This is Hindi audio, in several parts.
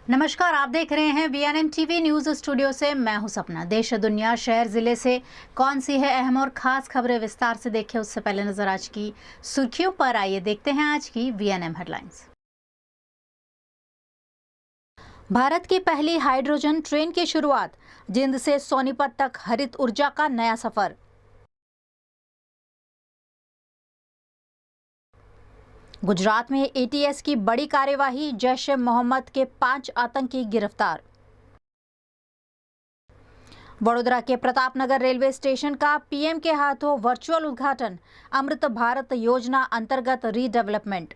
नमस्कार, आप देख रहे हैं वीएनएम टीवी न्यूज स्टूडियो से। मैं हूं सपना। देश दुनिया शहर जिले से कौन सी है अहम और खास खबरें विस्तार से देखें उससे पहले नजर आज की सुर्खियों पर। आइए देखते हैं आज की वीएनएम हेडलाइंस। भारत की पहली हाइड्रोजन ट्रेन की शुरुआत, जिंद से सोनीपत तक हरित ऊर्जा का नया सफर। गुजरात में एटीएस की बड़ी कार्यवाही, जैश ए मोहम्मद के 5 आतंकी गिरफ्तार। वडोदरा के प्रतापनगर रेलवे स्टेशन का पीएम के हाथों वर्चुअल उद्घाटन, अमृत भारत योजना अंतर्गत रीडेवलपमेंट।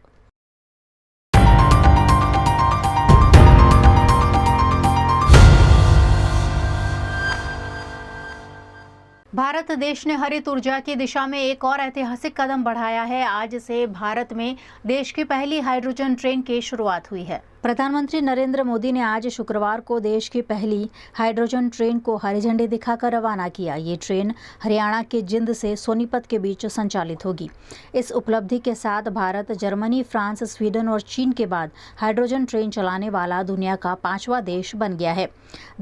भारत देश ने हरित ऊर्जा की दिशा में एक और ऐतिहासिक कदम बढ़ाया है। आज से भारत में देश की पहली हाइड्रोजन ट्रेन की शुरुआत हुई है। प्रधानमंत्री नरेंद्र मोदी ने आज शुक्रवार को देश की पहली हाइड्रोजन ट्रेन को हरी झंडी दिखाकर रवाना किया। ये ट्रेन हरियाणा के जिंद से सोनीपत के बीच संचालित होगी। इस उपलब्धि के साथ भारत जर्मनी, फ्रांस, स्वीडन और चीन के बाद हाइड्रोजन ट्रेन चलाने वाला दुनिया का 5वां देश बन गया है।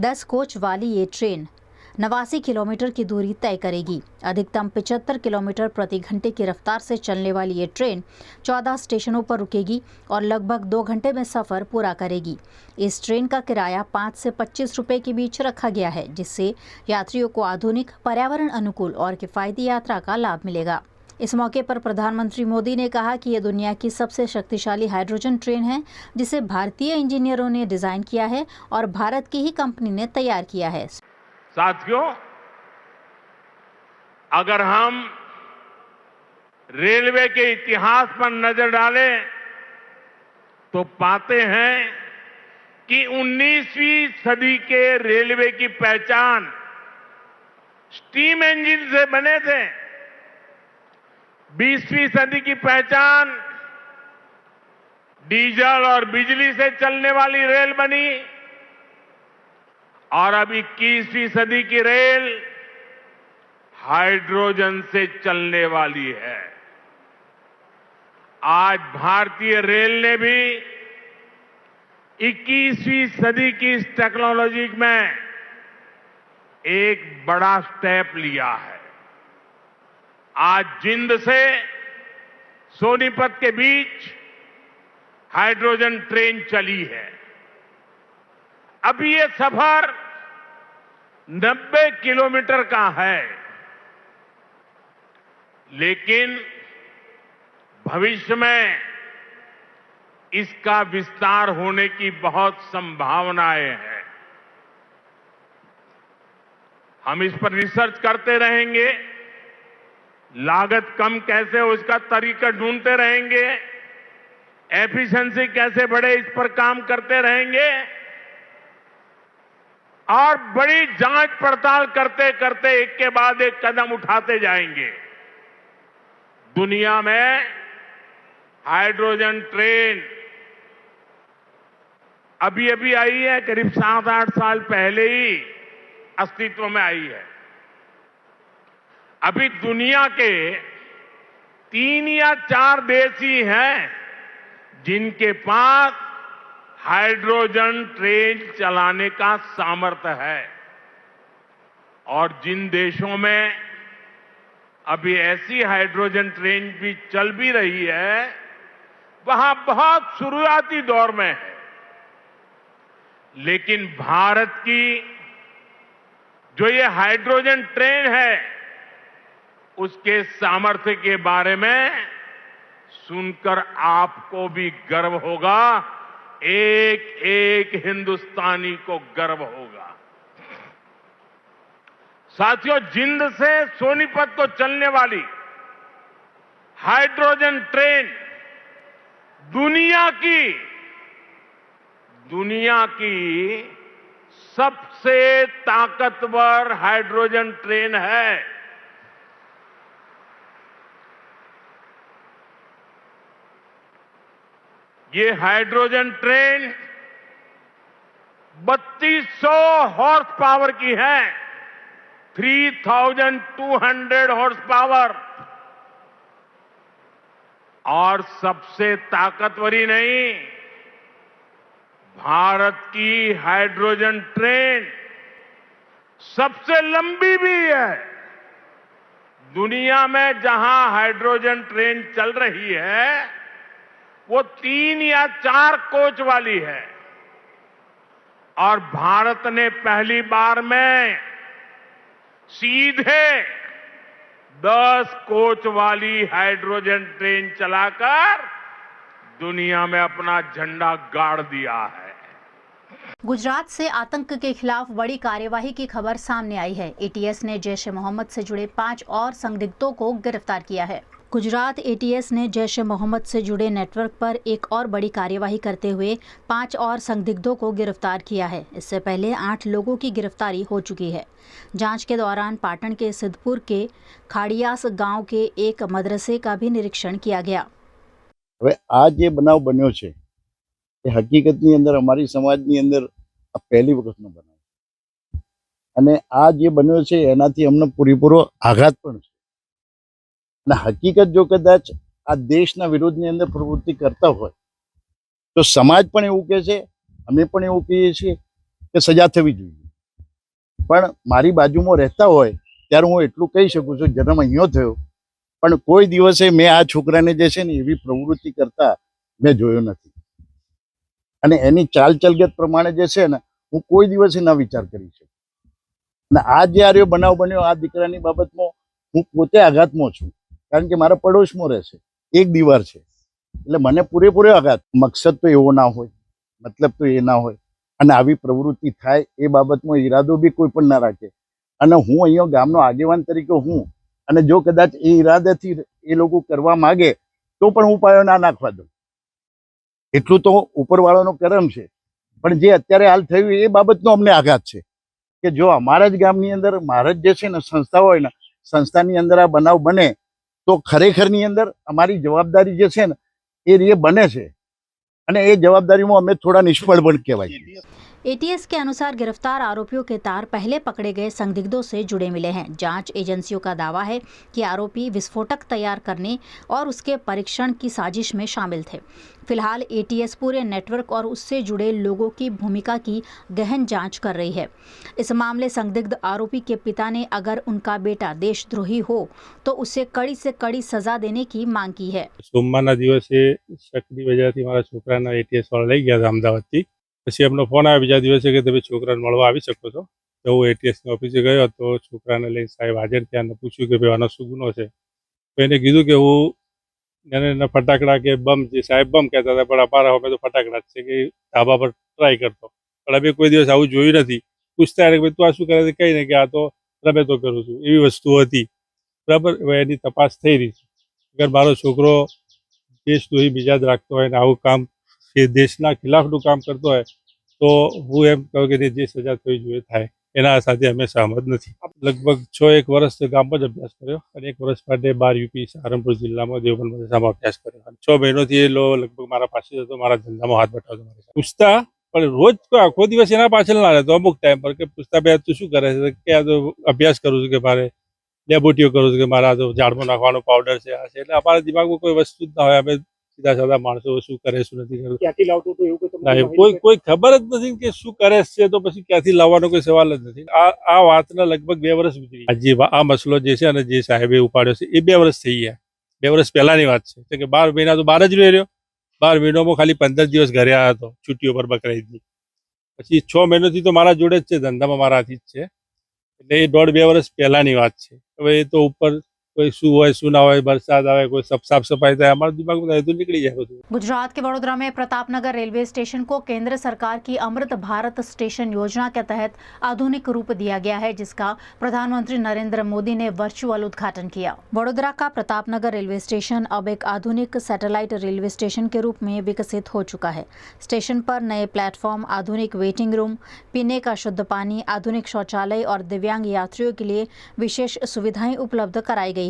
10 कोच वाली ये ट्रेन 89 किलोमीटर की दूरी तय करेगी। अधिकतम 75 किलोमीटर प्रति घंटे की रफ्तार से चलने वाली ये ट्रेन 14 स्टेशनों पर रुकेगी और लगभग 2 घंटे में सफर पूरा करेगी। इस ट्रेन का किराया 5 से 25 रुपए के बीच रखा गया है, जिससे यात्रियों को आधुनिक, पर्यावरण अनुकूल और किफायती यात्रा का लाभ मिलेगा। इस मौके पर प्रधानमंत्री मोदी ने कहा कि यह दुनिया की सबसे शक्तिशाली हाइड्रोजन ट्रेन है, जिसे भारतीय इंजीनियरों ने डिजाइन किया है और भारत की ही कंपनी ने तैयार किया है। साथियों, अगर हम रेलवे के इतिहास पर नजर डालें तो पाते हैं कि 19वीं सदी के रेलवे की पहचान स्टीम इंजन से बने थे। 20वीं सदी की पहचान डीजल और बिजली से चलने वाली रेल बनी और अब 21वीं सदी की रेल हाइड्रोजन से चलने वाली है। आज भारतीय रेल ने भी 21वीं सदी की इस टेक्नोलॉजी में एक बड़ा स्टेप लिया है। आज जिंद से सोनीपत के बीच हाइड्रोजन ट्रेन चली है। अभी ये सफर 90 किलोमीटर का है, लेकिन भविष्य में इसका विस्तार होने की बहुत संभावनाएं हैं। हम इस पर रिसर्च करते रहेंगे, लागत कम कैसे हो इसका तरीका ढूंढते रहेंगे, एफिशिएंसी कैसे बढ़े इस पर काम करते रहेंगे और बड़ी जांच पड़ताल करते करते एक के बाद एक कदम उठाते जाएंगे। दुनिया में हाइड्रोजन ट्रेन अभी अभी आई है, करीब 7-8 साल पहले ही अस्तित्व में आई है। अभी दुनिया के 3 या 4 देश ही हैं जिनके पास हाइड्रोजन ट्रेन चलाने का सामर्थ्य है और जिन देशों में अभी ऐसी हाइड्रोजन ट्रेन भी चल भी रही है, वहां बहुत शुरुआती दौर में है। लेकिन भारत की जो ये हाइड्रोजन ट्रेन है, उसके सामर्थ्य के बारे में सुनकर आपको भी गर्व होगा, एक एक हिंदुस्तानी को गर्व होगा। साथियों, जिंद से सोनीपत को चलने वाली हाइड्रोजन ट्रेन दुनिया की सबसे ताकतवर हाइड्रोजन ट्रेन है। ये हाइड्रोजन ट्रेन 3200 हॉर्स पावर की है, 3200 हॉर्स पावर। और सबसे ताकतवर ही नहीं, भारत की हाइड्रोजन ट्रेन सबसे लंबी भी है। दुनिया में जहां हाइड्रोजन ट्रेन चल रही है वो 3 या 4 कोच वाली है और भारत ने पहली बार में सीधे 10 कोच वाली हाइड्रोजन ट्रेन चलाकर दुनिया में अपना झंडा गाड़ दिया है। गुजरात से आतंक के खिलाफ बड़ी कार्यवाही की खबर सामने आई है। एटीएस ने जैश ए मोहम्मद से जुड़े 5 और संदिग्धों को गिरफ्तार किया है। गुजरात एटीएस ने जैश ए मोहम्मद से जुड़े नेटवर्क पर एक और बड़ी कार्यवाही करते हुए 5 और संदिग्धों को गिरफ्तार किया है। इससे पहले 8 लोगों की गिरफ्तारी हो चुकी है। जांच के दौरान पाटन के सिद्धपुर के खाड़ियास गांव के एक मदरसे का भी निरीक्षण किया गया। હવે આ જે બનાવ બન્યો છે એ હકીકતની અંદર અમારી સમાજની અંદર આ પહેલી વખતનો બનાવ અને આ જે બન્યો છે એનાથી અમને પૂરેપૂરો આઘાત પણ છે અને હકીકત જો કદાચ આ દેશના વિરોધની અંદર પ્રવૃત્તિ કરતા હોય તો સમાજ પણ એવું કહે છે, અમે પણ એવું કહીએ છીએ કે સજા થવી જોઈએ। પણ મારી બાજુમાં રહેતા હોય ત્યારે હું એટલું કહી શકું છું, જન્મ અહીંયા થયો પણ કોઈ દિવસે મેં આ છોકરાને જે છે ને એવી પ્રવૃત્તિ કરતા મેં જોયો નથી અને એની ચાલ ચલગત પ્રમાણે જે છે ને હું કોઈ દિવસે ના વિચાર કરી શકું અને આ જે આર્યો બનાવ બન્યો આ દીકરાની બાબતમાં હું પોતે આઘાતમાં છું, કારણ કે મારા પડોશમાં રહે છે, એક દીવાર છે, એટલે મને પૂરેપૂરો આઘાત। મકસદ તો એવો ના હોય, મતલબ તો એ ના હોય અને આવી પ્રવૃત્તિ થાય એ બાબતમાં ઈરાદો બી કોઈ પણ ના રાખે અને હું અહીંયા ગામનો આગેવાન તરીકે હું અને જો કદાચ એ ઈરાદાથી એ લોકો કરવા માંગે તો પણ હું પાયો ના નાખવા દઉં, એટલું તો ઉપરવાળાનો કરમ છે। પણ જે અત્યારે હાલ થયું એ બાબતનો અમને આઘાત છે કે જો અમારા જ ગામની અંદર મારા જ જે છે ને સંસ્થા હોય ને સંસ્થાની અંદર આ બનાવ બને તો ખરેખરની અંદર અમારી જવાબદારી જે છે ને એ રીતે બને છે અને એ જવાબદારીમાં અમે થોડા નિષ્ફળ પણ કહેવાય। एटीएस के अनुसार गिरफ्तार आरोपियों के तार पहले पकड़े गए संदिग्धों से जुड़े मिले हैं। जांच एजेंसियों का दावा है कि आरोपी विस्फोटक तैयार करने और उसके परीक्षण की साजिश में शामिल थे। फिलहाल एटीएस पूरे नेटवर्क और उससे जुड़े लोगों की भूमिका की गहन जांच कर रही है। इस मामले संदिग्ध आरोपी के पिता ने अगर उनका बेटा देशद्रोही हो तो उसे कड़ी से कड़ी सजा देने की मांग की है। સોમવારના દિવસે શકની વજહથી મારા છોકરાના એટીએસ વાળા લઈ ગયા હતા અમદાવાદથી। પછી એમનો ફોન આવ્યો બીજા દિવસે કે તમે છોકરાને મળવા આવી શકો છો। તો હું એટીએસની ઓફિસે ગયો તો છોકરાને લઈને સાહેબ હાજર થયા અને પૂછ્યું કે ભાઈ આનો શું ગુનો છે। તો એને કીધું કે હું એને ફટાકડા કે બમ જે સાહેબ બમ કહેતા હતા પણ અમારા અમે તો ફટાકડા જ છે કે ધાબા પર ટ્રાય કરતો, પણ અમે કોઈ દિવસ આવું જોયું નથી। પૂછતા કે ભાઈ તું આ શું કરે છે, કંઈ નહીં કે આ તો રમે તો કરું છું, એવી વસ્તુ હતી। બરાબર, હવે એની તપાસ થઈ રહી છે। અગર મારો છોકરો દેશદ્રોહી મિજાજ રાખતો હોય ને આવું કામ એ દેશના ખિલાફનું કામ કરતો હોય તો હું એમ કહું કે જે સજા થવી જોઈએ થાય, એના સાથે અમે સહમત નથી। લગભગ 6-1 વર્ષ ગામમાં જ અભ્યાસ કર્યો અને 1 વર્ષ માટે 12 યુપી સારંગપુર જિલ્લામાં દેવબંધ મદરસામાં અભ્યાસ કર્યો અને 6 મહિનોથી એ લગભગ મારા પાસે જ હતો, મારા ધંધામાં હાથ બટાવતો મારી સાથે। પૂછતા પણ રોજ કોઈ આખો દિવસ એના પાછળ ના રહેતો, અમુક ટાઈમ પર કે પૂછતા બે તું શું કરે છે કે આ તો અભ્યાસ કરું છું કે મારે લેબોરેટરીઓ કરું છું કે મારા તો ઝાડમાં નાખવાનો પાવડર છે આ છે, એટલે અમારા દિમાગમાં કોઈ વસ્તુ જ ના હોય। અમે સીધા સાધા માણસો શું કરે શું નથી કરતું ક્યાંથી લાવતો તો એવું કોઈ ખબર જ નથી કે શું કરે છે, તો પછી ક્યાંથી લાવવાનો કોઈ સવાલ જ નથી। આ વાતના લગભગ 2 વર્ષ ગુજરી। આજે આ મસલો જે છે અને જે સાહેબે ઉપાડ્યો છે એ 2 વર્ષ થઈ ગયા। 2 વર્ષ પહેલાની વાત છે કે 12 મહિના તો બહાર જ રહ્યો। 12 મહિનામાં ખાલી 15 દિવસ ઘરે આવ્યો હતો છુટ્ટીઓ પર બકરાઈદની। પછી 6 મહિનાથી તો મારા જોડે જ છે, ધંધામાં મારા હાથી જ છે, એટલે એ 1.5-2 વર્ષ પહેલાની વાત છે। હવે એ તો ઉપર कोई શું હોય શું ના હોય, વરસાદ આવે કોઈ સાફ सफाई થાય, हमारे दिमाग में तो निकली जाए બધું। गुजरात के वडोदरा में प्रतापनगर रेलवे स्टेशन को केंद्र सरकार की अमृत भारत स्टेशन योजना के तहत आधुनिक रूप दिया गया है, जिसका प्रधानमंत्री नरेंद्र मोदी ने वर्चुअल उद्घाटन किया। वडोदरा का प्रतापनगर रेलवे स्टेशन अब एक आधुनिक सैटेलाइट रेलवे स्टेशन के रूप में विकसित हो चुका है। स्टेशन पर नए प्लेटफॉर्म, आधुनिक वेटिंग रूम, पीने का शुद्ध पानी, आधुनिक शौचालय और दिव्यांग यात्रियों के लिए विशेष सुविधाएं उपलब्ध कराई गई है।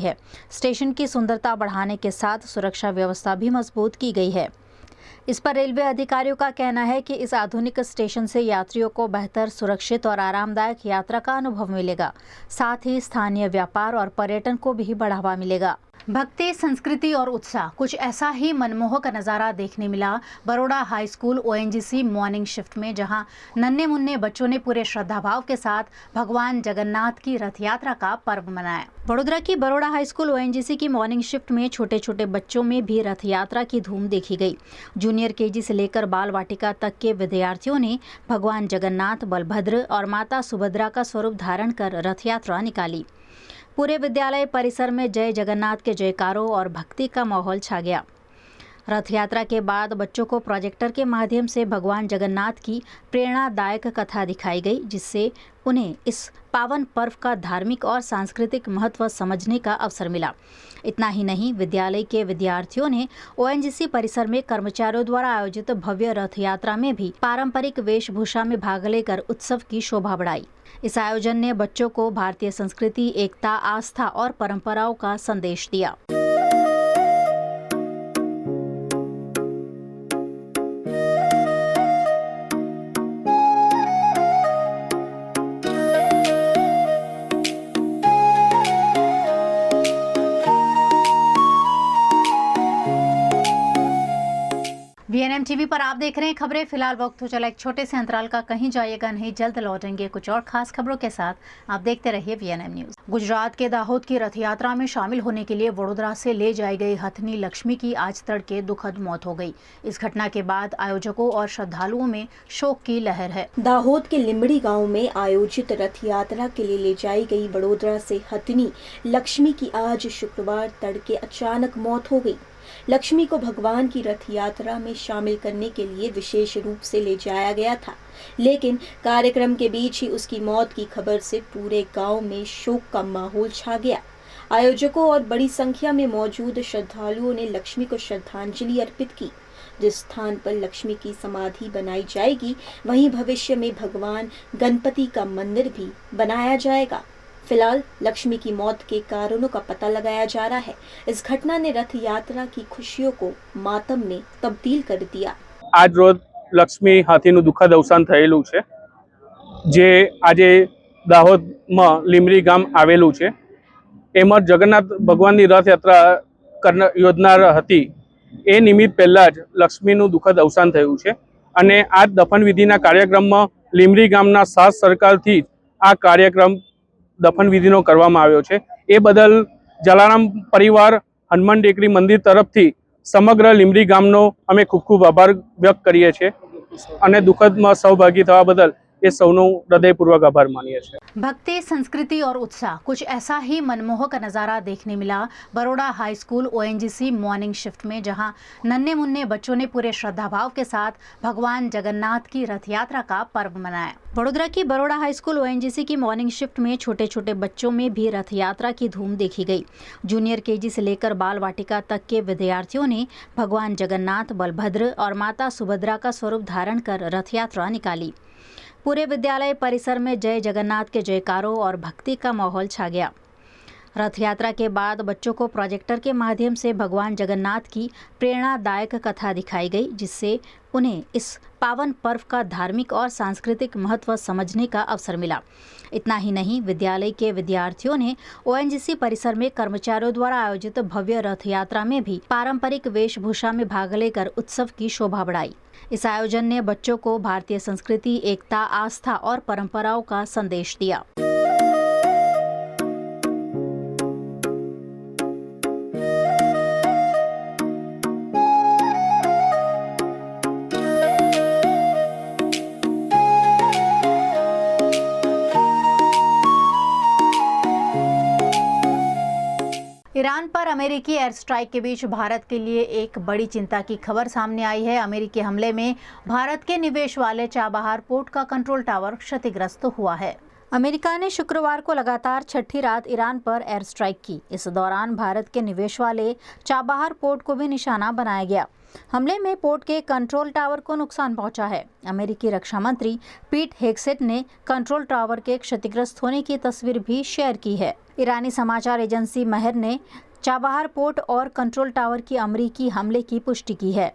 स्टेशन की सुंदरता बढ़ाने के साथ सुरक्षा व्यवस्था भी मजबूत की गई है। इस पर रेलवे अधिकारियों का कहना है कि इस आधुनिक स्टेशन से यात्रियों को बेहतर, सुरक्षित और आरामदायक यात्रा का अनुभव मिलेगा। साथ ही स्थानीय व्यापार और पर्यटन को भी बढ़ावा मिलेगा। भक्ति, संस्कृति और उत्साह, कुछ ऐसा ही मनमोहक नज़ारा देखने मिला Baroda high school ONGC morning shift में, जहां नन्हे मुन्ने बच्चों ने पूरे श्रद्धाभाव के साथ भगवान जगन्नाथ की रथ यात्रा का पर्व मनाया। वडोदरा की बड़ौदा हाई स्कूल ओएनजीसी की मॉर्निंग शिफ्ट में छोटे छोटे बच्चों में भी रथ यात्रा की धूम देखी गई। जूनियर केजी से लेकर बाल वाटिका तक के विद्यार्थियों ने भगवान जगन्नाथ, बलभद्र और माता सुभद्रा का स्वरूप धारण कर रथ यात्रा निकाली। पूरे विद्यालय परिसर में जय जगन्नाथ के जयकारों और भक्ति का माहौल छा गया। रथ यात्रा के बाद बच्चों को प्रोजेक्टर के माध्यम से भगवान जगन्नाथ की प्रेरणादायक कथा दिखाई गई, जिससे उन्हें इस पावन पर्व का धार्मिक और सांस्कृतिक महत्व समझने का अवसर मिला। इतना ही नहीं, विद्यालय के विद्यार्थियों ने ओएनजीसी परिसर में कर्मचारियों द्वारा आयोजित भव्य रथ यात्रा में भी पारंपरिक वेशभूषा में भाग लेकर उत्सव की शोभा बढ़ाई। इस आयोजन ने बच्चों को भारतीय संस्कृति, एकता, आस्था और परंपराओं का संदेश दिया। VNM टीवी पर आप देख रहे हैं खबरें। फिलहाल वक्त हो चला एक छोटे से अंतराल का, कहीं जाइएगा नहीं, जल्द लौटेंगे कुछ और खास खबरों के साथ। आप देखते रहिए VNM न्यूज। गुजरात के दाहोद की रथ यात्रा में शामिल होने के लिए वडोदरा से ले जाई गई हथनी लक्ष्मी की आज तड़के दुखद मौत हो गई। इस घटना के बाद आयोजकों और श्रद्धालुओं में शोक की लहर है। दाहोद के लिम्बड़ी गांव में आयोजित रथ यात्रा के लिए ले जाई गई वडोदरा से हथनी लक्ष्मी की आज शुक्रवार तड़के अचानक मौत हो गई। लक्ष्मी को भगवान की रथ यात्रा में शामिल करने के लिए विशेष रूप से ले जाया गया था, लेकिन कार्यक्रम के बीच ही उसकी मौत की खबर से पूरे गांव में शोक का माहौल छा गया। आयोजकों और बड़ी संख्या में मौजूद श्रद्धालुओं ने लक्ष्मी को श्रद्धांजलि अर्पित की। जिस स्थान पर लक्ष्मी की समाधि बनाई जाएगी, वहीं भविष्य में भगवान गणपति का मंदिर भी बनाया जाएगा। फिलहाल लक्ष्मी की मौत के कारणों का पता लगाया जा रहा है। इस घटना ने रथ यात्रा की खुशियों को मातम में तब्दील कर दिया। आज रोज लक्ष्मी हाथीનું દુઃખદ અવસાન થયેલું છે, જે આજે દાહોદમાં લીમડી ગામ આવેલું છે। એમાં જગન્નાથ ભગવાનની રથયાત્રા યોજનાર હતી। એ નિમિત્ત પહેલા જ લક્ષ્મીનું દુઃખદ અવસાન થયું છે અને આ દફન વિધિના કાર્યક્રમમાં લીમડી ગામના સાથ સરકારથી આ કાર્યક્રમ દફન વિધિનો કરવામાં આવ્યો છે। એ બદલ જલારામ પરિવાર હનુમાન ટેકરી મંદિર તરફથી સમગ્ર લીમડી ગામનો અમે ખૂબ ખૂબ આભાર વ્યક્ત કરીએ છીએ અને દુઃખદમાં સહભાગી થવા બદલ એ સૌનો હૃદયપૂર્વક આભાર માનીએ છીએ। भक्ति, संस्कृति और उत्साह, कुछ ऐसा ही मनमोहक नज़ारा देखने मिला Baroda high school ONGC morning shift में, जहां नन्हे मुन्ने बच्चों ने पूरे श्रद्धाभाव के साथ भगवान जगन्नाथ की रथ यात्रा का पर्व मनाया। वडोदरा की बड़ौदा हाई स्कूल ओएनजीसी की मॉर्निंग शिफ्ट में छोटे छोटे बच्चों में भी रथ यात्रा की धूम देखी गई। जूनियर केजी से लेकर बाल वाटिका तक के विद्यार्थियों ने भगवान जगन्नाथ, बलभद्र और माता सुभद्रा का स्वरूप धारण कर रथ यात्रा निकाली। पूरे विद्यालय परिसर में जय जगन्नाथ के जयकारों और भक्ति का माहौल छा गया। रथ यात्रा के बाद बच्चों को प्रोजेक्टर के माध्यम से भगवान जगन्नाथ की प्रेरणादायक कथा दिखाई गई, जिससे उन्हें इस पावन पर्व का धार्मिक और सांस्कृतिक महत्व समझने का अवसर मिला। इतना ही नहीं, विद्यालय के विद्यार्थियों ने ओएनजीसी परिसर में कर्मचारियों द्वारा आयोजित भव्य रथ यात्रा में भी पारंपरिक वेशभूषा में भाग लेकर उत्सव की शोभा बढ़ाई। इस आयोजन ने बच्चों को भारतीय संस्कृति, एकता, आस्था और परंपराओं का संदेश दिया। ईरान पर अमेरिकी एयर स्ट्राइक के बीच भारत के लिए एक बड़ी चिंता की खबर सामने आई है। अमेरिकी हमले में भारत के निवेश वाले चाबहार पोर्ट का कंट्रोल टावर क्षतिग्रस्त हुआ है। अमेरिका ने शुक्रवार को लगातार छठी रात ईरान पर एयर स्ट्राइक की। इस दौरान भारत के निवेश वाले चाबहार पोर्ट को भी निशाना बनाया गया। हमले में पोर्ट के कंट्रोल टावर को नुकसान पहुंचा है। अमेरिकी रक्षा मंत्री पीट हेगसेट ने कंट्रोल टावर के क्षतिग्रस्त होने की तस्वीर भी शेयर की है। ईरानी समाचार एजेंसी महर ने चाबहार पोर्ट और कंट्रोल टावर की अमेरिकी हमले की पुष्टि की है।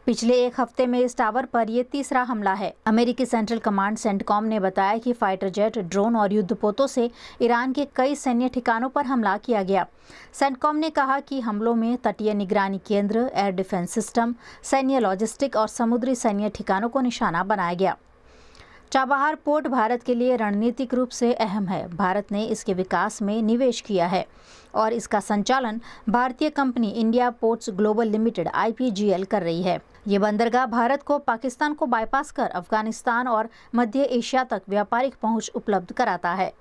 पिछले एक हफ्ते में इस टावर पर यह तीसरा हमला है। अमेरिकी सेंट्रल कमांड सेंटकॉम ने बताया कि फाइटर जेट, ड्रोन और युद्धपोतों से ईरान के कई सैन्य ठिकानों पर हमला किया गया। सेंटकॉम ने कहा कि हमलों में तटीय निगरानी केंद्र, एयर डिफेंस सिस्टम, सैन्य लॉजिस्टिक और समुद्री सैन्य ठिकानों को निशाना बनाया गया। चाबहार पोर्ट भारत के लिए रणनीतिक रूप से अहम है। भारत ने इसके विकास में निवेश किया है और इसका संचालन भारतीय company India ports global limited (IPGL) कर रही है। ये बंदरगाह भारत को पाकिस्तान को बाईपास कर अफगानिस्तान और मध्य एशिया तक व्यापारिक पहुंच उपलब्ध कराता है।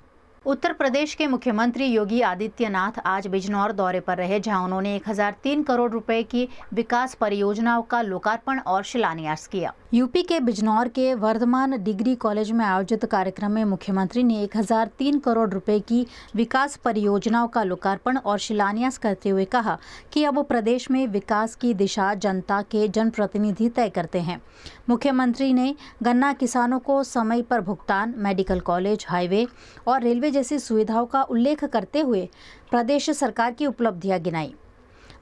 उत्तर प्रदेश के मुख्यमंत्री योगी आदित्यनाथ आज बिजनौर दौरे पर रहे, जहां उन्होंने 1003 करोड़ रुपए की विकास परियोजनाओं का लोकार्पण और शिलान्यास किया। यूपी के बिजनौर के वर्धमान डिग्री कॉलेज में आयोजित कार्यक्रम में मुख्यमंत्री ने 1003 करोड़ रुपए की विकास परियोजनाओं का लोकार्पण और शिलान्यास करते हुए कहा कि अब प्रदेश में विकास की दिशा जनता के जनप्रतिनिधि तय करते हैं। मुख्यमंत्री ने गन्ना किसानों को समय पर भुगतान, मेडिकल कॉलेज, हाईवे और रेलवे जैसी सुविधाओं का उल्लेख करते हुए प्रदेश सरकार की उपलब्धियां गिनाई।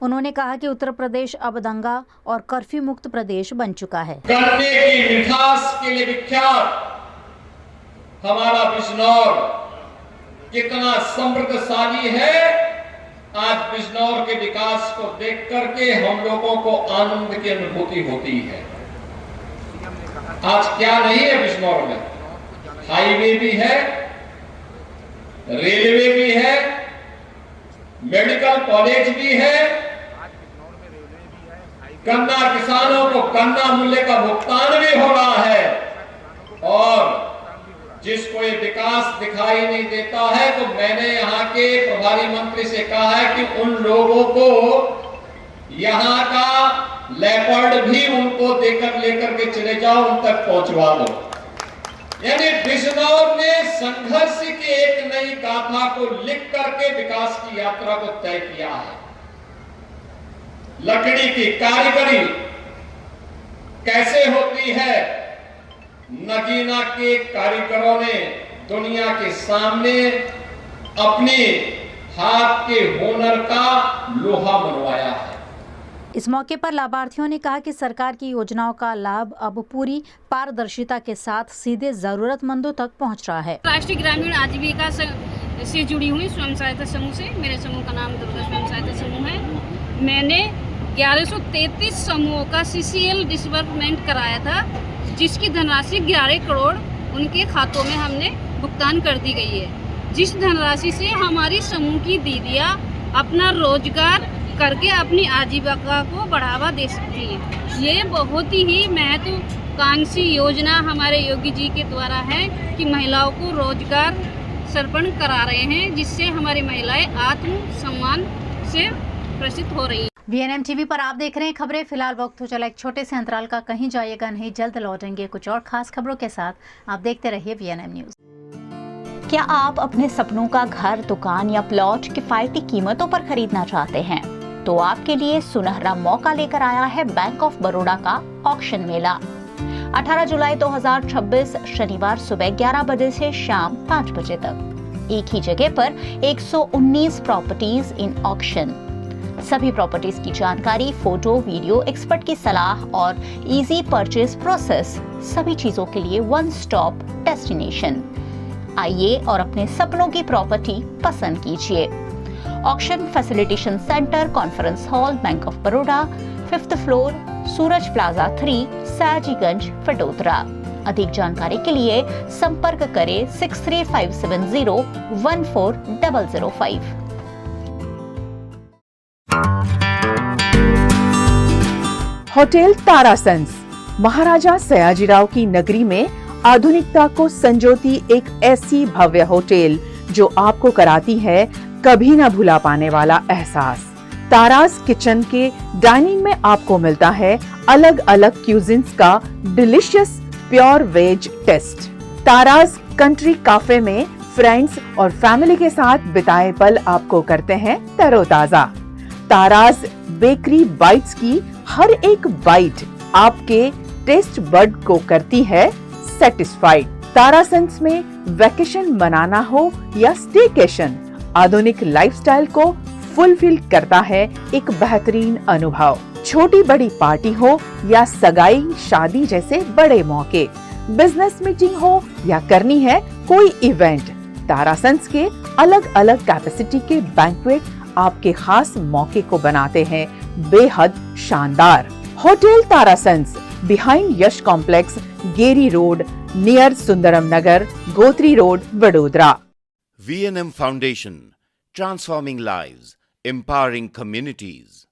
उन्होंने कहा कि उत्तर प्रदेश अब दंगा और कर्फ्यू मुक्त प्रदेश बन चुका है। गन्ने की मिठास के लिए विख्यात हमारा बिजनौर कितना समृद्धशाली है। आज बिजनौर के विकास को देख करके हम लोगों को आनंद की अनुभूति होती है। आज क्या नहीं है बिजनौर में? हाईवे भी है, रेलवे भी है, मेडिकल कॉलेज भी है, गन्ना किसानों को गन्ना मूल्य का भुगतान भी हो रहा है। और जिसको ये विकास दिखाई नहीं देता है, तो मैंने यहाँ के प्रभारी मंत्री से कहा है कि उन लोगों को यहाँ का लेपर्ड भी उनको देकर लेकर के चले जाओ, उन तक पहुंचवा दो। यानी बिजनौर ने संघर्ष की एक नई गाथा को लिख करके विकास की यात्रा को तय किया है। लकड़ी की कारीगरी कैसे होती है, नगीना के कारीगरों ने दुनिया के सामने अपने हाथ के हुनर का लोहा मनवाया है। इस मौके पर लाभार्थियों ने कहा कि सरकार की योजनाओं का लाभ अब पूरी पारदर्शिता के साथ सीधे जरूरतमंदों तक पहुंच रहा है। राष्ट्रीय ग्रामीण आजीविका से जुड़ी हुई स्वयं सहायता समूह से, मेरे समूह का नाम दुर्गा स्वयं सहायता समूह है। मैंने 1133 समूहों का CCL डिसबर्समेंट कराया था, जिसकी धनराशि 11 करोड़ उनके खातों में हमने भुगतान कर दी गई है। जिस धनराशि से हमारी समूह की दीदियाँ अपना रोजगार करके अपनी आजीविका को बढ़ावा दे सकती हैं। ये बहुत ही महत्वाकांक्षी योजना हमारे योगी जी के द्वारा है कि महिलाओं को रोजगार सर्पण करा रहे हैं, जिससे हमारी महिलाएं आत्मसम्मान से प्रसिद्ध हो रही हैं। VNM TV पर आप देख रहे हैं खबरें। फिलहाल वक्त हो चला एक छोटे से अंतराल का, कहीं जाइएगा नहीं, जल्द लौटेंगे कुछ और खास खबरों के साथ। आप देखते रहिए VNM न्यूज। क्या आप अपने सपनों का घर, दुकान या प्लॉट किफायती कीमतों पर खरीदना चाहते हैं? तो आपके लिए सुनहरा मौका लेकर आया है बैंक ऑफ बड़ौदा का ऑक्शन मेला। 18 जुलाई 2026 शनिवार सुबह 11 बजे से शाम 5 बजे तक एक ही जगह पर 119 प्रॉपर्टीज इन ऑक्शन। सभी प्रॉपर्टीज की जानकारी, फोटो, वीडियो, एक्सपर्ट की सलाह और इजी परचेज प्रोसेस, सभी चीजों के लिए वन स्टॉप डेस्टिनेशन। आइए और अपने सपनों की प्रॉपर्टी पसंद कीजिए। Auction facilitation centre, conference hall, bank of Baroda, 5th floor, Suraj plaza 3, Sayajiganj, Vadodara. अधिक जानकारी के लिए संपर्क करें 63570 14005। होटल तारासंस महाराजा सयाजीराव की नगरी में आधुनिकता को संजोती एक ऐसी भव्य होटल जो आपको कराती है कभी न भुला पाने वाला एहसास। तारास किचन के डाइनिंग में आपको मिलता है अलग अलग क्यूजिन्स का delicious pure veg taste. Tara's Country Cafe में फ्रेंड्स और फैमिली के साथ बिताए पल आपको करते हैं तरोताजा। तारास बेकरी बाइट्स की हर एक बाइट आपके टेस्ट बड को करती है सेटिस्फाइड। तारासंस में वैकेशन मनाना हो या स्टेकेशन, आधुनिक लाइफस्टाइल को फुलफिल करता है एक बेहतरीन अनुभव। छोटी बड़ी पार्टी हो या सगाई शादी जैसे बड़े मौके, बिजनेस मीटिंग हो या करनी है कोई इवेंट, तारासंस के अलग अलग कैपेसिटी के बैंक्वेट आपके खास मौके को बनाते हैं बेहद शानदार। Hotel Tarasons behind Yash complex, Geri road, near Sundaram Nagar, Gotri road, Vadodara. V&M Foundation, transforming lives, empowering communities.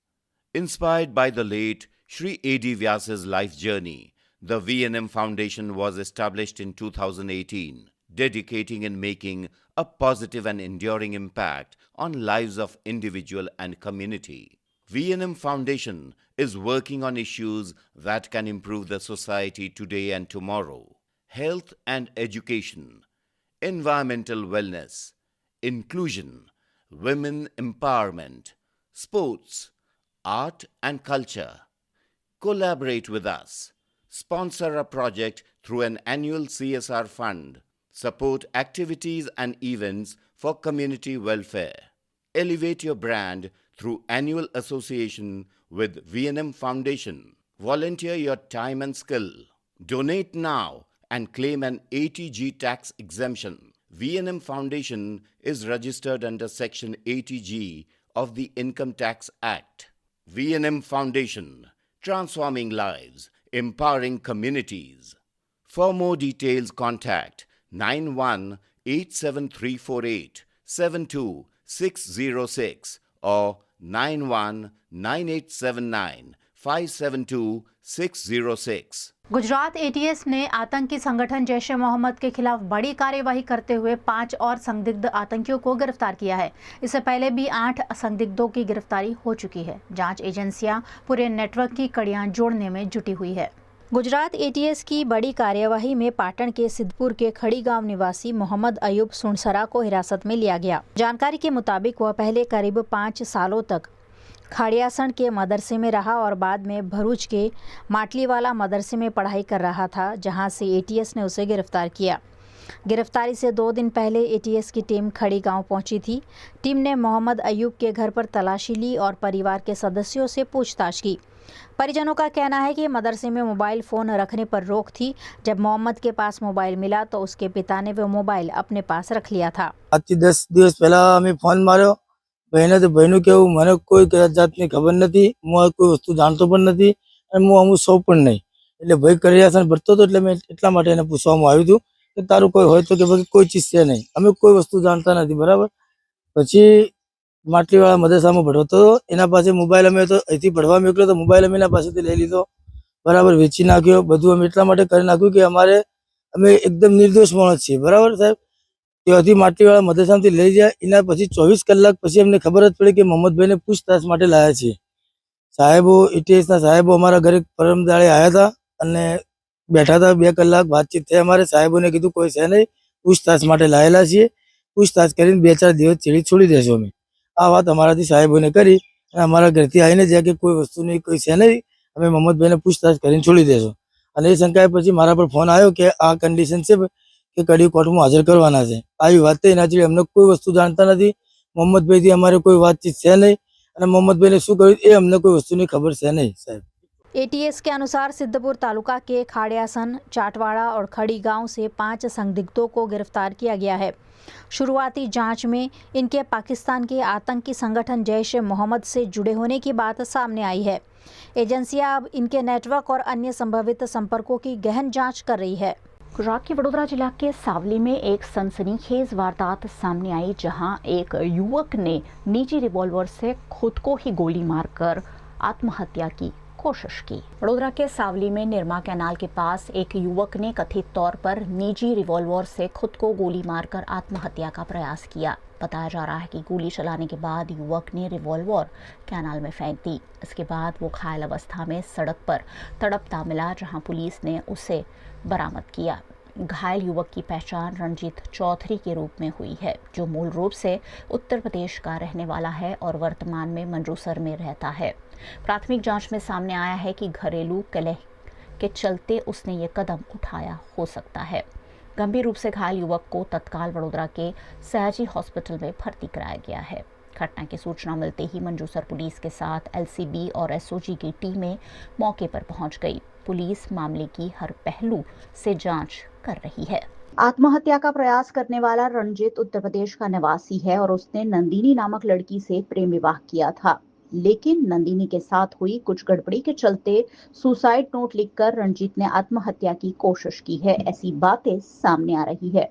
Inspired by the late Shri A.D. Vyas's life journey, the V&M Foundation was established in 2018, dedicating and making a positive and enduring impact on lives of individual and community. V&M Foundation is working on issues that can improve the society today and tomorrow. Health and education, environmental wellness, inclusion, women empowerment, sports, art and culture. Collaborate with us. Sponsor a project through an annual CSR fund. Support activities and events for community welfare. Elevate your brand through annual association with V&M Foundation. Volunteer your time and skill. Donate now and claim an 80G tax exemption. V&M Foundation is registered under Section 80G of the Income Tax Act. V&M Foundation, transforming lives, empowering communities. For more details, contact 918738 72606 or 919879 572606। Gujarat ATS ने आतंकी संगठन जैश ए मोहम्मद के खिलाफ बड़ी कार्यवाही करते हुए 5 और संदिग्ध आतंकियों को गिरफ्तार किया है। इससे पहले भी 8 संदिग्धों की गिरफ्तारी हो चुकी है। जांच एजेंसियां पूरे नेटवर्क की कड़ियां जोड़ने में जुटी हुई है। गुजरात एटीएस की बड़ी कार्यवाही में पाटन के सिद्धपुर के खड़ी गांव निवासी मोहम्मद अयूब सुनसरा को हिरासत में लिया गया। जानकारी के मुताबिक वह पहले करीब 5 सालों तक खाड़ियासण के मदरसे में रहा और बाद में भरूच के माटलीवाला मदरसे में पढ़ाई कर रहा था, जहां से एटीएस ने उसे गिरफ्तार किया। गिरफ्तारी से 2 दिन पहले एटीएस की टीम खड़ी गांव पहुंची थी। टीम ने मोहम्मद अयूब के घर पर तलाशी ली और परिवार के सदस्यों से पूछताछ की। परिजनों का कहना है कि मदरसे में मोबाइल फ़ोन रखने पर रोक थी। जब मोहम्मद के पास मोबाइल मिला तो उसके पिता ने वो मोबाइल अपने पास रख लिया था। आज 10 દિવસ પહેલા અમે ફોન માર્યો ભાઈને, તો ભાઈનું કેવું મને કોઈ જાતની ખબર નથી, હું કોઈ વસ્તુ જાણતો પણ નથી અને હું અમુક સૌ પણ નહીં, એટલે ભાઈ કર્યાસન ભરતો હતો એટલે મેં એટલા માટે એને પૂછવામાં આવ્યું હતું કે તારું કોઈ હોય તો કે ભાઈ કોઈ ચીજ છે નહીં, અમે કોઈ વસ્તુ જાણતા નથી, બરાબર। પછી માટલીવાળા મદરસામાં ભણતો એના પાસે મોબાઈલ અમે તો અહીંથી ભણવા મોકલ્યો તો મોબાઈલ અમે એના પાસેથી લઈ લીધો, બરાબર, વેચી નાખ્યો। બધું અમે એટલા માટે કરી નાખ્યું કે અમે એકદમ નિર્દોષ માણસ છીએ, બરાબર સાહેબ। ત્યાંથી માટલીવાળા મદરસામાંથી લઈ જાય એના પછી 24 કલાક પછી અમને ખબર જ પડી કે મોહમ્મદભાઈને પૂછતાછ માટે લાયા છે। સાહેબો એટીએસના સાહેબો અમારા ઘરે પરમ દાડે આવ્યા હતા અને બેઠા હતા, 2 કલાક વાતચીત થઈ। અમારે સાહેબોને કીધું કોઈ છે નહીં, પૂછતાછ માટે લાયેલા છીએ, પૂછતાછ કરીને 2-4 દિવસ છેડી છોડી દેશો અમે। આ વાત અમારાથી સાહેબોને કરી અને અમારા ઘરથી આવીને જ્યાં કે કોઈ વસ્તુ નહીં, કોઈ છે નહીં, અમે મોહમ્મદભાઈને પૂછતાછ કરીને છોડી દેશો। અને એ શંકાએ પછી મારા પર ફોન આવ્યો કે આ કન્ડિશન છે કે કડી કોર્ટમાં હાજર કરવાના છે। આવી વાત થઈ, એનાથી અમને કોઈ વસ્તુ જાણતા નથી, મોહમ્મદભાઈથી અમારે કોઈ વાતચીત છે નહીં અને મોહમ્મદભાઈને શું કર્યું એ અમને કોઈ વસ્તુની ખબર છે નહીં સાહેબ। एटीएस के अनुसार सिद्धपुर तालुका के खाड़ियासन, चाटवाड़ा और खड़ी गांव से 5 संदिग्धों को गिरफ्तार किया गया है। शुरुआती जांच में इनके पाकिस्तान के आतंकी संगठन जैश ए मोहम्मद से जुड़े होने की बात सामने आई है। एजेंसियां अब इनके नेटवर्क और अन्य संभावित संपर्कों की गहन जांच कर रही है। गुजरात के वडोदरा जिला के सावली में एक सनसनीखेज वारदात सामने आई, जहां एक युवक ने निजी रिवॉल्वर से खुद को ही गोली मारकर आत्महत्या की कोशिश की। वडोदरा के सावली में निरमा कैनाल के पास एक युवक ने कथित तौर पर निजी रिवॉल्वर से खुद को गोली मारकर आत्महत्या का प्रयास किया। बताया जा रहा है कि गोली चलाने के बाद युवक ने रिवॉल्वर कैनाल में फेंक दी। इसके बाद वो घायल अवस्था में सड़क पर तड़पता मिला, जहां पुलिस ने उसे बरामद किया। घायल युवक की पहचान रणजीत चौधरी के रूप में हुई है, जो मूल रूप से उत्तर प्रदेश का रहने वाला है और वर्तमान में मंजूसर में रहता है। प्राथमिक जांच में सामने आया है कि घरेलू कलह के चलते उसने ये कदम उठाया हो सकता है। गंभीर रूप से घायल युवक को तत्काल वडोदरा के सयाजी हॉस्पिटल में भर्ती कराया गया है। घटना की सूचना मिलते ही मंजूसर पुलिस के साथ एलसीबी और एसओजी की टीमें मौके पर पहुंच गई। पुलिस मामले की हर पहलू से जांच कर रही है। आत्महत्या का प्रयास करने वाला रणजीत उत्तर प्रदेश का निवासी है और उसने नंदिनी नामक लड़की से प्रेम विवाह किया था, लेकिन नंदिनी के साथ हुई कुछ गड़बड़ी के चलते सुसाइड नोट लिखकर रणजीत ने आत्महत्या की कोशिश की है, ऐसी बातें सामने आ रही है।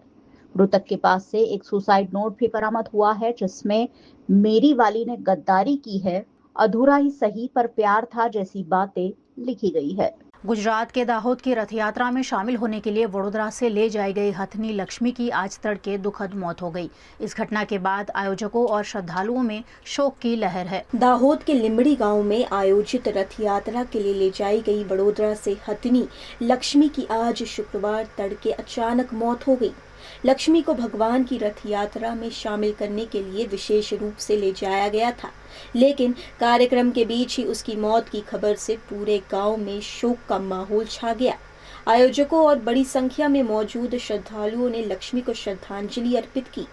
मृतक के पास से एक सुसाइड नोट भी बरामद हुआ है जिसमें मेरी वाली ने गद्दारी की है, अधूरा ही सही पर प्यार था जैसी बातें लिखी गई है। गुजरात के दाहोद की रथ यात्रा में शामिल होने के लिए वडोदरा से ले जाई गई हथनी लक्ष्मी की आज तड़के दुखद मौत हो गई। इस घटना के बाद आयोजकों और श्रद्धालुओं में शोक की लहर है। दाहोद के लिमड़ी गांव में आयोजित रथ यात्रा के लिए ले जाई गई वडोदरा से हथनी लक्ष्मी की आज शुक्रवार तड़के अचानक मौत हो गई। लक्ष्मी को भगवान की रथ यात्रा में शामिल करने के लिए विशेष रूप से ले जाया गया था, लेकिन कार्यक्रम के बीच ही उसकी मौत की खबर से पूरे गांव में शोक का माहौल छा गया। आयोजकों और बड़ी संख्या में मौजूद श्रद्धालुओं ने लक्ष्मी को श्रद्धांजलि अर्पित की।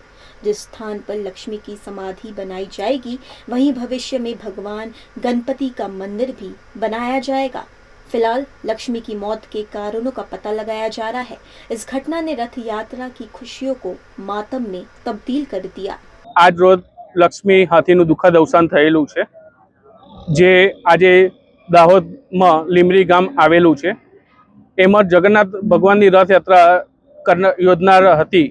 जिस स्थान पर लक्ष्मी की समाधि बनाई जाएगी, वहीं भविष्य में भगवान गणपति का मंदिर भी बनाया जाएगा। फिलहाल लक्ष्मी की मौत के कारणों का पता लगाया जा रहा है। इस घटना ने रथ यात्रा की खुशियों को मातम में तब्दील कर दिया। आज रोज लक्ष्मी हाथीનું દુઃખદ અવસાન થયેલું છે, જે આજે દાહોદમાં લીમડી ગામ આવેલું છે. એમાં જગન્નાથ ભગવાનની રથયાત્રા યોજનાર હતી.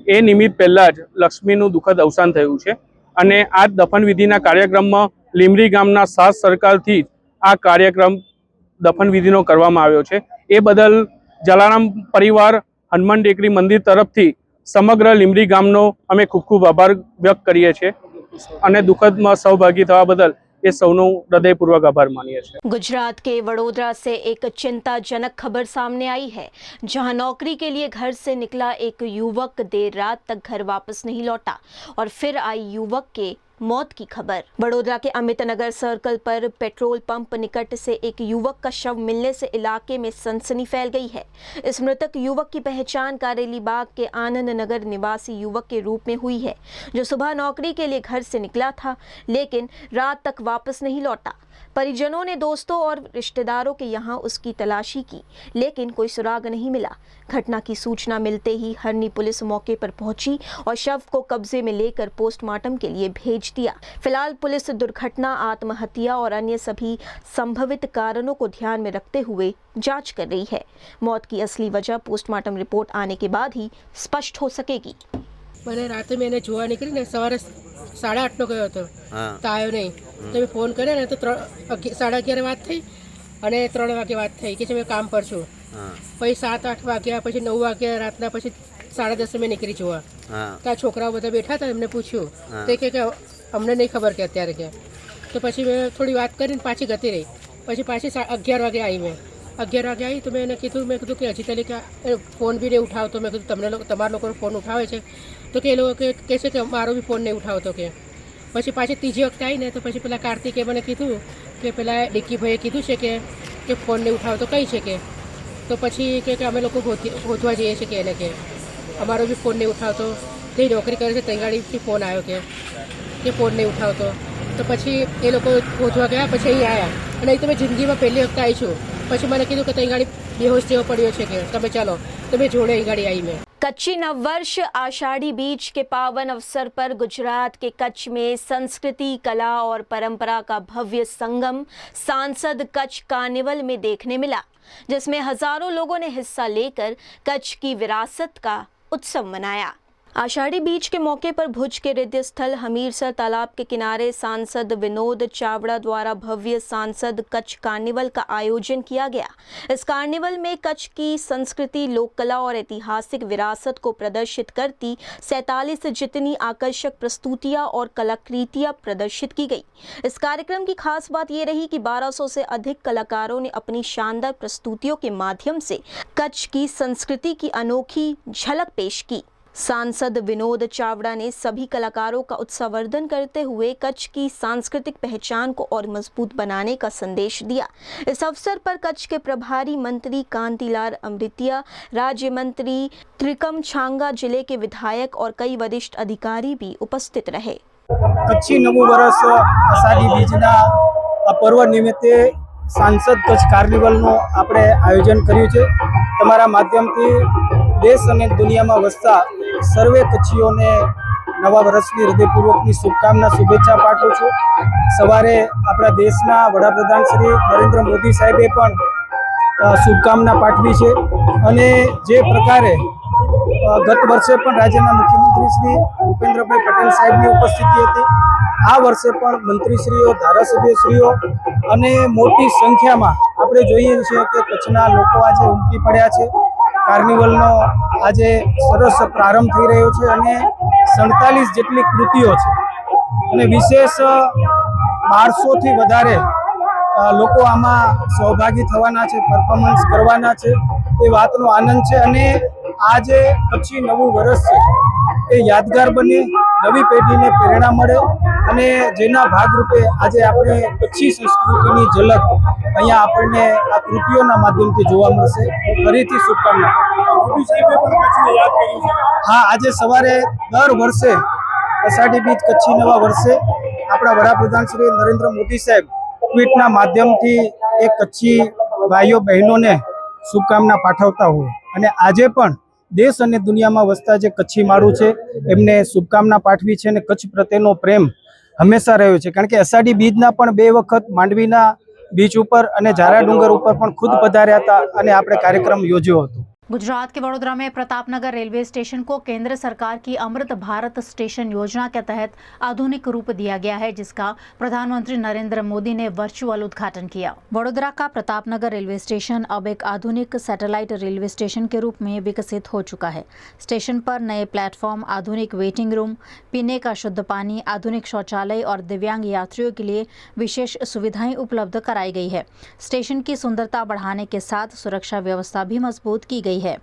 એ નિમિત્ત પહેલા જ લક્ષ્મીનું દુઃખદ અવસાન થયું છે અને આ દફન વિધિના કાર્યક્રમમાં લીમડી ગામના સાથ સરકારથી આ કાર્યક્રમ દફન વિધિનો કરવામાં આવ્યો છે. એ બદલ જલારામ પરિવાર હનુમાન ટેકરી મંદિર તરફથી સમગ્ર લીમડી ગામનો અમે ખૂબ ખૂબ આભાર વ્યક્ત કરીએ છીએ અને દુઃખદમાં સહભાગી થવા બદલ ये सौनो हृदयपूर्वक आभार मानिए छे। गुजरात के वडोदरा से एक चिंताजनक खबर सामने आई है, जहां नौकरी के लिए घर से निकला एक युवक देर रात तक घर वापस नहीं लौटा और फिर आई युवक के मौत की खबर। वडोदरा के अमित नगर सर्कल पर पेट्रोल पंप निकट से एक युवक का शव मिलने से इलाके में सनसनी फैल गई है। इस मृतक युवक की पहचान कारेली बाग के आनंद नगर निवासी युवक के रूप में हुई है, जो सुबह नौकरी के लिए घर से निकला था लेकिन रात तक वापस नहीं लौटा। परिजनों ने दोस्तों और रिश्तेदारों के यहाँ उसकी तलाशी की, लेकिन कोई सुराग नहीं मिला। घटना की सूचना मिलते ही हरनी पुलिस मौके पर पहुंची और शव को कब्जे में लेकर पोस्टमार्टम के लिए भेज दिया। फिलहाल पुलिस दुर्घटना, आत्महत्या और अन्य सभी संभावित कारणों को ध्यान में रखते हुए जांच कर रही है। मौत की असली वजह पोस्टमार्टम रिपोर्ट आने के बाद ही स्पष्ट हो सकेगी। मैंने रात में જોવા નીકળી ને સવારે 8:30 ગયો હતો, તો આવ્યો નહીં. તો મેં ફોન કર્યો ને તો 11:30 વાત થઈ અને 3 વાગે વાત થઈ કે મેં કામ પર છું. પછી 7-8 વાગ્યા, પછી 9 વાગ્યા રાતના, પછી 10:30 મેં નીકળી જોવા. તો છોકરાઓ બધા બેઠા હતા, એમને પૂછ્યું તો કે અમને નહીં ખબર કે અત્યારે કે. તો પછી મેં થોડી વાત કરીને પાછી ગતી રહી. પછી પાછી 11 વાગે આવી. મેં 11 વાગે આવી તો મેં એને કીધું કે હજી તરીકે ફોન બી નહીં ઉઠાવતો. મેં કીધું તમારા લોકોનો ફોન ઉઠાવે છે? તો કે એ લોકો કહે છે કે મારો બી ફોન નહીં ઉઠાવતો કે. પછી પાછી ત્રીજી વખત આવી ને તો પછી પેલા કાર્તિકે મને કીધું કે પેલા ડિક્કીભાઈએ કીધું છે કે ફોન નહીં ઉઠાવતો કઈ છે કે. તો પછી કે અમે લોકો ગોતવા જઈએ છીએ કે એને કે અમારો બી ફોન નહીં ઉઠાવતો. તે નોકરી કરે છે ત્યાં ગાડીથી ફોન આવ્યો કે ફોન નહીં ઉઠાવતો. તો પછી એ લોકો ગોતવા ગયા, પછી અહીં આવ્યા અને અહીં તો મેં જિંદગીમાં પહેલી વખત આવી છું. પછી મને કીધું કે ત્યાં ગાડી બેહોશ જેવો પડ્યો છે કે તમે ચાલો. તો મેં જોડે અહીં ગાડી आई મેં। कच्ची नववर्ष आषाढ़ी बीज के पावन अवसर पर गुजरात के कच्छ में संस्कृति, कला और परंपरा का भव्य संगम सांसद कच्छ कार्निवल में देखने मिला, जिसमें हजारों लोगों ने हिस्सा लेकर कच्छ की विरासत का उत्सव मनाया। आषाढ़ी बीज के मौके पर भुज के हृदय स्थल हमीरसर तालाब के किनारे सांसद विनोद चावड़ा द्वारा भव्य सांसद कच्छ कार्निवल का आयोजन किया गया। इस कार्निवल में कच्छ की संस्कृति, लोक कला और ऐतिहासिक विरासत को प्रदर्शित करती 47 जितनी आकर्षक प्रस्तुतियां और कलाकृतियां प्रदर्शित की गई। इस कार्यक्रम की खास बात ये रही कि 1200 से अधिक कलाकारों ने अपनी शानदार प्रस्तुतियों के माध्यम से कच्छ की संस्कृति की अनोखी झलक पेश की। सांसद विनोद चावड़ा ने सभी कलाकारों का उत्साहवर्धन करते हुए कच्छ की सांस्कृतिक पहचान को और मजबूत बनाने का संदेश दिया। इस अवसर पर कच्छ के प्रभारी मंत्री कांतिलाल अमृतिया, राज्य मंत्री त्रिकम छांगा, जिले के विधायक और कई वरिष्ठ अधिकारी भी उपस्थित रहे। કચ્છી નવું વર્ષ અષાઢી બીજના આ પર્વ નિમિત્તે સાંસદ કચ્છ કાર્નિવલનું આપણે આયોજન કર્યું છે. તમારા માધ્યમથી દેશ અને દુનિયામાં વસતા સર્વે કચ્છીઓને નવા વર્ષની હૃદયપૂર્વકની શુભકામના શુભેચ્છા પાઠવું છું. સવારે આપણા દેશના વડાપ્રધાન શ્રી નરેન્દ્ર મોદી સાહેબે પણ શુભકામના પાઠવી છે અને જે પ્રકારે ગત વર્ષે પણ રાજ્યના મુખ્યમંત્રી શ્રી ભૂપેન્દ્રભાઈ પટેલ સાહેબની ઉપસ્થિતિ હતી. આ વર્ષે પણ મંત્રીશ્રીઓ, ધારાસભ્યશ્રીઓ અને મોટી સંખ્યામાં આપણે જોઈએ છીએ કે કચ્છના લોકો આજે ઉમટી પડ્યા છે. કાર્નિવલનો આજે સરસ પ્રારંભ થઈ રહ્યો છે અને 47 જેટલી કૃતિઓ છે અને વિશેષ 1200થી વધારે લોકો આમાં સહભાગી થવાના છે, પરફોર્મન્સ કરવાના છે. એ વાતનો આનંદ છે અને આ જે કચ્છી નવું વર્ષ છે એ યાદગાર બને, નવી પેઢીને પ્રેરણા મળે અને જેના ભાગરૂપે આજે આપણે કચ્છી સંસ્કૃતિની ઝલક અહીંયા આપણને આ કૃતિઓના માધ્યમથી જોવા મળશે. ફરીથી શુભકામના. હા, આજે સવારે દર વર્ષે અષાઢી બીજ કચ્છી નવા વર્ષે આપણા વડાપ્રધાન શ્રી નરેન્દ્ર મોદી સાહેબ ટ્વીટના માધ્યમથી એ કચ્છી ભાઈઓ બહેનોને શુભકામના પાઠવતા હોય અને આજે પણ દેશ અને દુનિયામાં વસતા જે કચ્છી માળું છે એમને શુભકામના પાઠવી છે અને કચ્છ પ્રત્યેનો પ્રેમ હંમેશા રહ્યો છે. કારણ કે અષાઢી બીજના પણ 2 વખત માંડવીના બીચ ઉપર અને ઝારા ડુંગર ઉપર પણ ખુદ પધાર્યા હતા અને આપણે કાર્યક્રમ યોજ્યો હતો. गुजरात के वडोदरा में प्रतापनगर रेलवे स्टेशन को केंद्र सरकार की अमृत भारत स्टेशन योजना के तहत आधुनिक रूप दिया गया है, जिसका प्रधानमंत्री नरेंद्र मोदी ने वर्चुअल उद्घाटन किया. वडोदरा का प्रतापनगर रेलवे स्टेशन अब एक आधुनिक सैटेलाइट रेलवे स्टेशन के रूप में विकसित हो चुका है. स्टेशन पर नए प्लेटफॉर्म, आधुनिक वेटिंग रूम, पीने का शुद्ध पानी, आधुनिक शौचालय और दिव्यांग यात्रियों के लिए विशेष सुविधाएं उपलब्ध कराई गई है. स्टेशन की सुंदरता बढ़ाने के साथ सुरक्षा व्यवस्था भी मजबूत की गई है.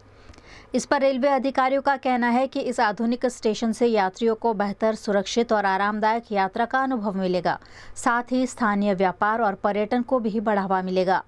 इस पर रेलवे अधिकारियों का कहना है कि इस आधुनिक स्टेशन से यात्रियों को बेहतर, सुरक्षित और आरामदायक यात्रा का अनुभव मिलेगा. साथ ही स्थानीय व्यापार और पर्यटन को भी बढ़ावा मिलेगा.